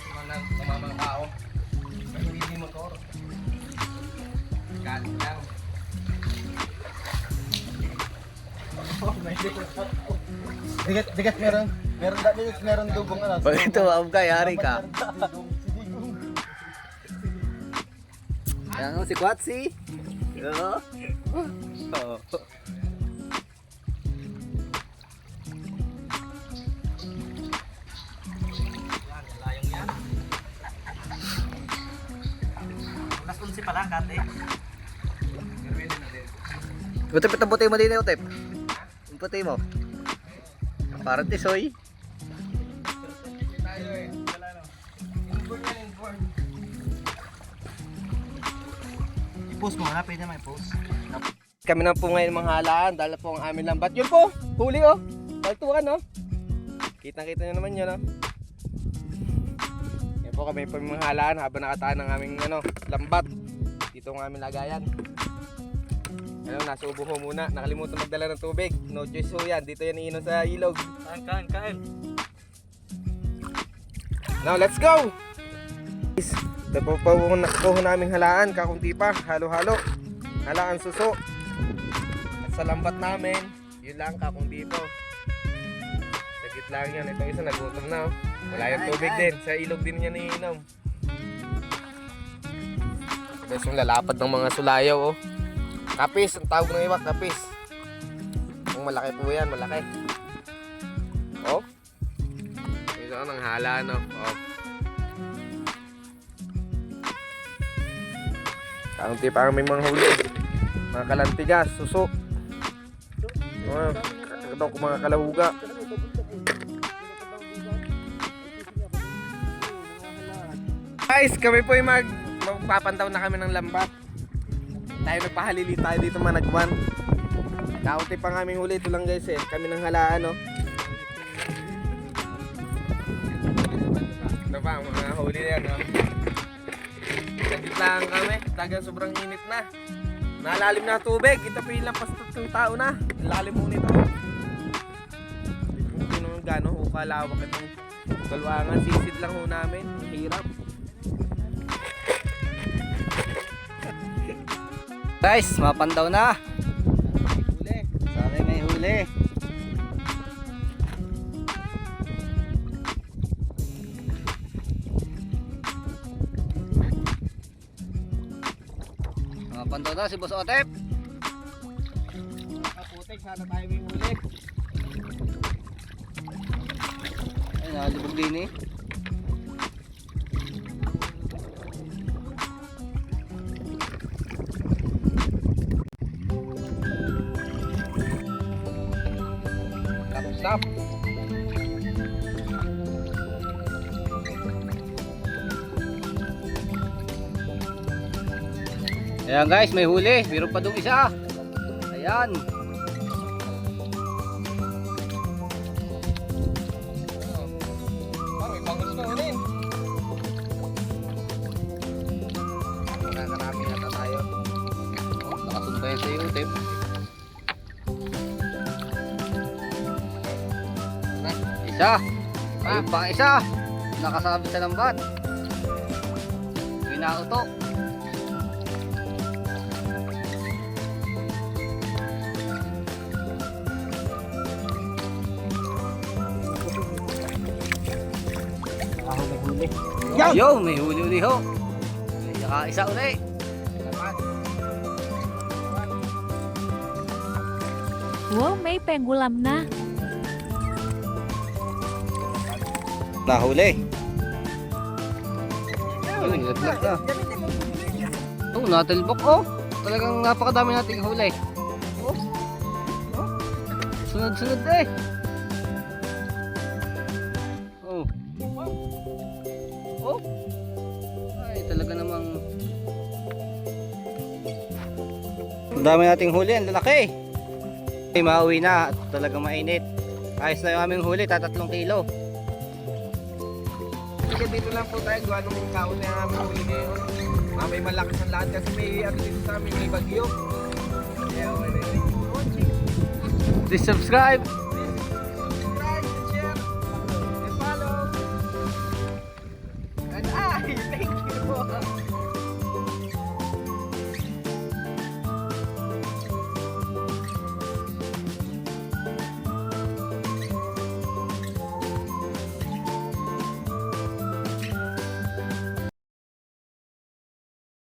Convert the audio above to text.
guys, mga tao. Pero hindi motor. Galit lang. Digat meron dugong ano. Pag ito, ka, yari ka. Yan si Quatsi. Oo. Oo. Layong yan. Alas 11 pala, kate. Utip, ito puti mo din eh, Utip. Yung puti mo. Parang tisoy. Tayo eh. Wala no. Inborn yan, inborn. I-post mo na, pwede may post. Kami na po ngayon mga halaan, dahil po ang aming lambat. Yun po, huli oh. Baltukan oh. Kitang-kita nyo naman yun oh. Yan po kami po mga halaan habang nakataan ng aming lambat. Dito ang aming lagayan. Nasubo ho muna. Nakalimutan magdala ng tubig. No choice ho yan. Dito yan iinom sa ilog. Kain. Now let's go! Ito po naming halaan. Kakunti pa. Halo-halo. Halaan suso. At sa lambat namin, yun lang kakunti po. Sagit lang yan. Ito isa nagutom na. Wala yung tubig din. Sa ilog din yan iinom. Tapos yung lalapad ng mga sulayaw oh. Kapis, ang tawag ng iba, kapis. Ang malaki po yan, malaki. Oh. Ito ang hala, no? Oh. Kaunti parang may mga huli. Mga kalantigas, suso. Ito ko mga kalahuga. Guys, kami po yung magpapantaw na kami ng lambat. Tayo nagpahalili tayo dito managwan. Kaunti pa kaming huli. Ito lang guys eh. Kami nang halaan no. Ano pa mga huli na yan no. Saglit lang kami. Tagang sobrang init na. Nalalim na tubig. Ito pa ilang pastos tao na. Lalim mo nito. Hindi naman gano'n ho kalawak itong kalwangan. Sisid lang ho namin. Hirap. Guys, mapandaw na. Huli. Sana may huli. Mapandaw na si Boss Otep. Kaputik, sana tayo may huli. Ay, nakalibog din eh. Stop. Ayan guys, may huli. Meron pa dong isa. Ayan. May bangus na ulit. Nakakarami na tayo. Nakasumbay sa iyo, Otep. Isa. Ayun pa isa. Nakasabit sa lambat. Pinauto. Yo, may huli ho. May isa ulit. Wow, may pengulam na. Nahuli. Ayun, nilaglag na. Oh, natalbok oh. Talagang napakadami nating huli. Oh. Sunod-sunod eh. Oh. Oh. Ay, talaga namang ang dami nating huli, ang lalaki. Ay, mauwi na. Talagang mainit. Ayos na yung aming huli, 3 kilo. Dito lang po tayo gawa nung kaon na namin huli ngayon. May malakas ang lahat kasi may dito sa amin, may bagyo. Please subscribe. Subscribe, share, and follow. Ay, thank you.